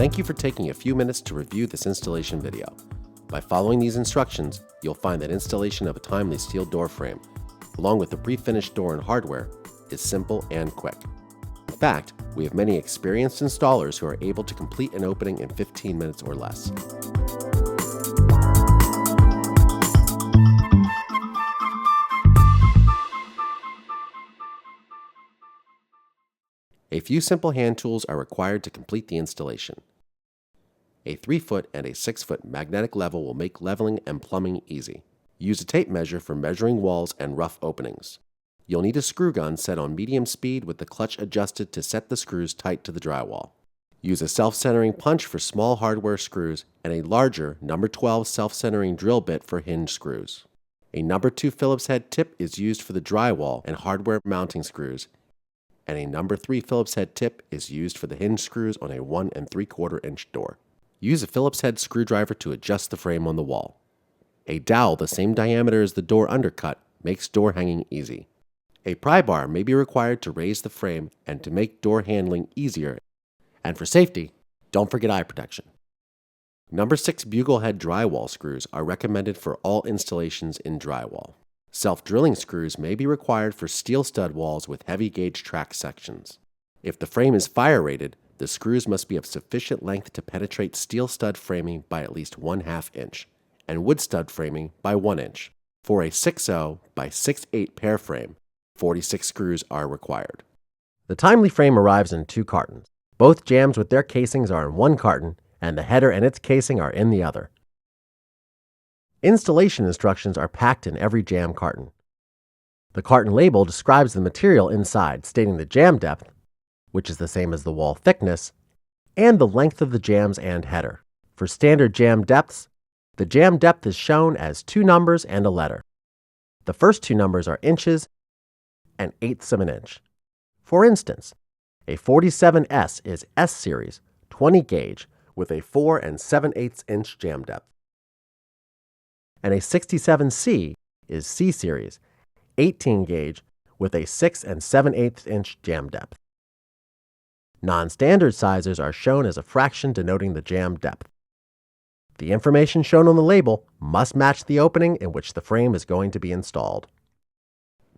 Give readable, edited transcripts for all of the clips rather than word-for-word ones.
Thank you for taking a few minutes to review this installation video. By following these instructions, you'll find that installation of a Timely steel door frame, along with the pre-finished door and hardware, is simple and quick. In fact, we have many experienced installers who are able to complete an opening in 15 minutes or less. A few simple hand tools are required to complete the installation. A 3-foot and a 6-foot magnetic level will make leveling and plumbing easy. Use a tape measure for measuring walls and rough openings. You'll need a screw gun set on medium speed with the clutch adjusted to set the screws tight to the drywall. Use a self-centering punch for small hardware screws and a larger number 12 self-centering drill bit for hinge screws. A number 2 Phillips head tip is used for the drywall and hardware mounting screws, and a number 3 Phillips head tip is used for the hinge screws on a 1 3/4 inch door. Use a Phillips head screwdriver to adjust the frame on the wall. A dowel the same diameter as the door undercut makes door hanging easy. A pry bar may be required to raise the frame and to make door handling easier. And for safety, don't forget eye protection. Number 6 bugle head drywall screws are recommended for all installations in drywall. Self-drilling screws may be required for steel stud walls with heavy gauge track sections. If the frame is fire rated, the screws must be of sufficient length to penetrate steel stud framing by at least 1/2 inch, and wood stud framing by 1 inch. For a 6/0 by 6/8 pair frame, 46 screws are required. The Timely frame arrives in 2 cartons. Both jambs with their casings are in 1 carton, and the header and its casing are in the other. Installation instructions are packed in every jamb carton. The carton label describes the material inside, stating the jamb depth, which is the same as the wall thickness, and the length of the jambs and header. For standard jamb depths, the jamb depth is shown as 2 numbers and a letter. The first 2 numbers are inches and 1/8 of an inch. For instance, a 47S is S series, 20 gauge, with a 4 7/8 inch jamb depth. And a 67C is C series, 18 gauge, with a 6 7/8 inch jamb depth. Non-standard sizes are shown as a fraction denoting the jamb depth. The information shown on the label must match the opening in which the frame is going to be installed.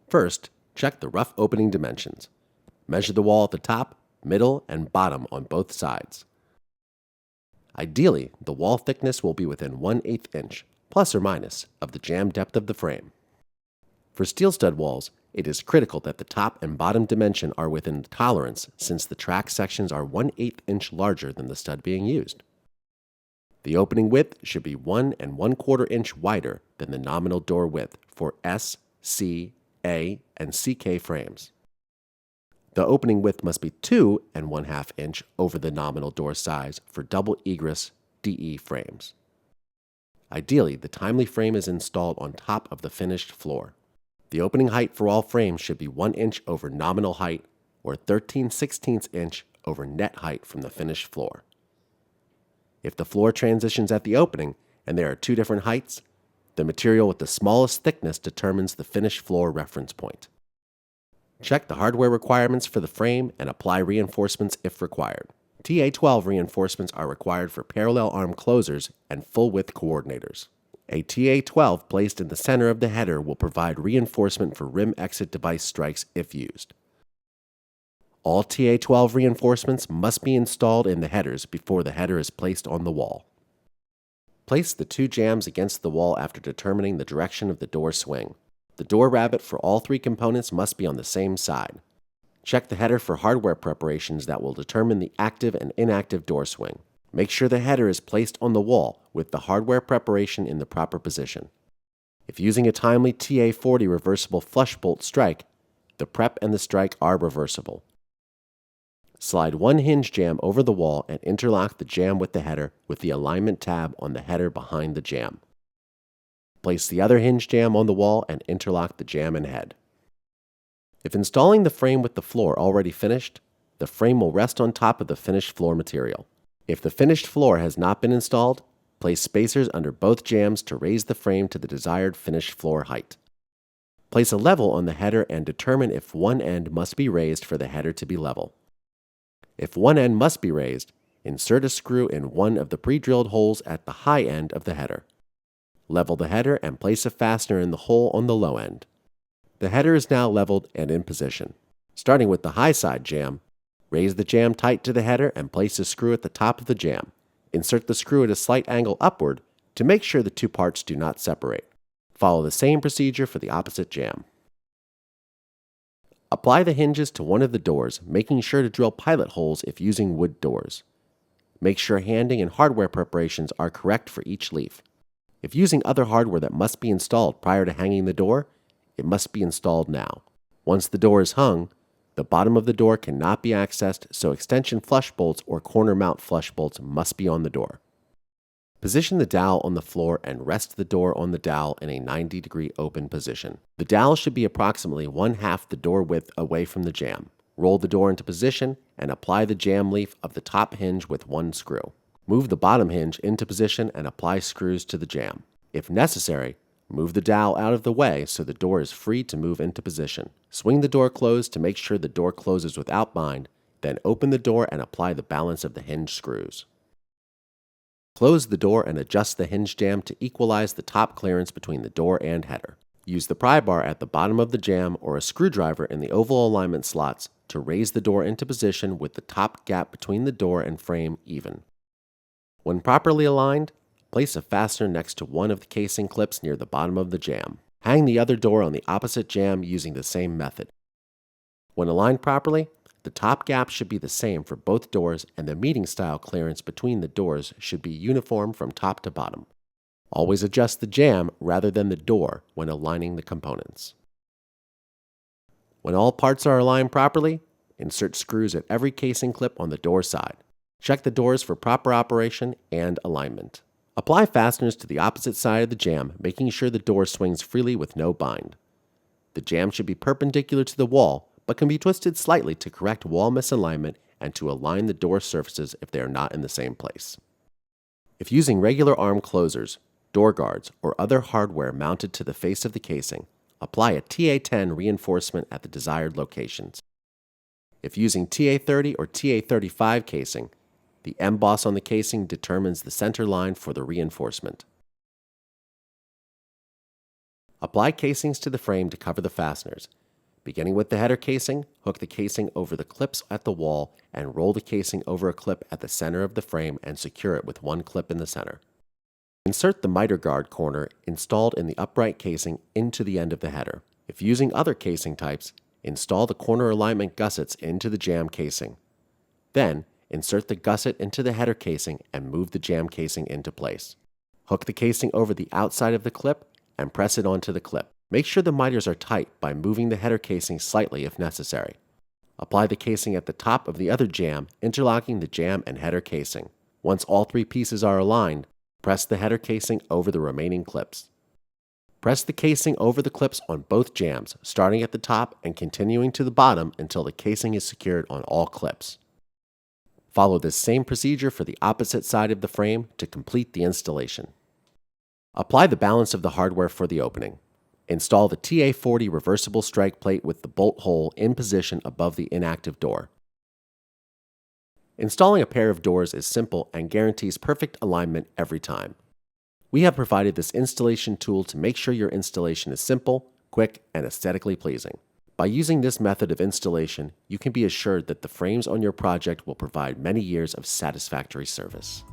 First, check the rough opening dimensions. Measure the wall at the top, middle, and bottom on both sides. Ideally, the wall thickness will be within 1/8 inch, plus or minus, of the jamb depth of the frame. For steel stud walls, it is critical that the top and bottom dimension are within tolerance since the track sections are 1/8 inch larger than the stud being used. The opening width should be 1 1/4 inch wider than the nominal door width for S, C, A, and CK frames. The opening width must be 2 1/2 inch over the nominal door size for double egress DE frames. Ideally, the Timely frame is installed on top of the finished floor. The opening height for all frames should be 1 inch over nominal height or 13/16 inch over net height from the finished floor. If the floor transitions at the opening and there are 2 different heights, the material with the smallest thickness determines the finished floor reference point. Check the hardware requirements for the frame and apply reinforcements if required. TA12 reinforcements are required for parallel arm closers and full width coordinators. A TA12 placed in the center of the header will provide reinforcement for rim exit device strikes if used. All TA12 reinforcements must be installed in the headers before the header is placed on the wall. Place the 2 jambs against the wall after determining the direction of the door swing. The door rabbet for all 3 components must be on the same side. Check the header for hardware preparations that will determine the active and inactive door swing. Make sure the header is placed on the wall with the hardware preparation in the proper position. If using a Timely TA40 reversible flush bolt strike, the prep and the strike are reversible. Slide 1 hinge jamb over the wall and interlock the jamb with the header with the alignment tab on the header behind the jamb. Place the other hinge jamb on the wall and interlock the jamb and head. If installing the frame with the floor already finished, the frame will rest on top of the finished floor material. If the finished floor has not been installed, place spacers under both jambs to raise the frame to the desired finished floor height. Place a level on the header and determine if one end must be raised for the header to be level. If one end must be raised, insert a screw in one of the pre-drilled holes at the high end of the header. Level the header and place a fastener in the hole on the low end. The header is now leveled and in position. Starting with the high side jamb, raise the jamb tight to the header and place a screw at the top of the jamb. Insert the screw at a slight angle upward to make sure the two parts do not separate. Follow the same procedure for the opposite jamb. Apply the hinges to one of the doors, making sure to drill pilot holes if using wood doors. Make sure handing and hardware preparations are correct for each leaf. If using other hardware that must be installed prior to hanging the door, it must be installed now. Once the door is hung, the bottom of the door cannot be accessed, so extension flush bolts or corner mount flush bolts must be on the door. Position the dowel on the floor and rest the door on the dowel in a 90-degree open position. The dowel should be approximately 1/2 the door width away from the jamb. Roll the door into position and apply the jamb leaf of the top hinge with one screw. Move the bottom hinge into position and apply screws to the jamb. If necessary, move the dowel out of the way so the door is free to move into position. Swing the door closed to make sure the door closes without bind, then open the door and apply the balance of the hinge screws. Close the door and adjust the hinge jamb to equalize the top clearance between the door and header. Use the pry bar at the bottom of the jamb or a screwdriver in the oval alignment slots to raise the door into position with the top gap between the door and frame even. When properly aligned, place a fastener next to one of the casing clips near the bottom of the jamb. Hang the other door on the opposite jamb using the same method. When aligned properly, the top gap should be the same for both doors and the meeting style clearance between the doors should be uniform from top to bottom. Always adjust the jamb rather than the door when aligning the components. When all parts are aligned properly, insert screws at every casing clip on the door side. Check the doors for proper operation and alignment. Apply fasteners to the opposite side of the jamb, making sure the door swings freely with no bind. The jamb should be perpendicular to the wall, but can be twisted slightly to correct wall misalignment and to align the door surfaces if they are not in the same place. If using regular arm closers, door guards, or other hardware mounted to the face of the casing, apply a TA10 reinforcement at the desired locations. If using TA30 or TA35 casing, the emboss on the casing determines the center line for the reinforcement. Apply casings to the frame to cover the fasteners. Beginning with the header casing, hook the casing over the clips at the wall and roll the casing over a clip at the center of the frame and secure it with one clip in the center. Insert the miter guard corner installed in the upright casing into the end of the header. If using other casing types, install the corner alignment gussets into the jamb casing. Then, insert the gusset into the header casing and move the jamb casing into place. Hook the casing over the outside of the clip and press it onto the clip. Make sure the miters are tight by moving the header casing slightly if necessary. Apply the casing at the top of the other jamb, interlocking the jamb and header casing. Once all three pieces are aligned, press the header casing over the remaining clips. Press the casing over the clips on both jambs, starting at the top and continuing to the bottom until the casing is secured on all clips. Follow this same procedure for the opposite side of the frame to complete the installation. Apply the balance of the hardware for the opening. Install the TA40 reversible strike plate with the bolt hole in position above the inactive door. Installing a pair of doors is simple and guarantees perfect alignment every time. We have provided this installation tool to make sure your installation is simple, quick, and aesthetically pleasing. By using this method of installation, you can be assured that the frames on your project will provide many years of satisfactory service.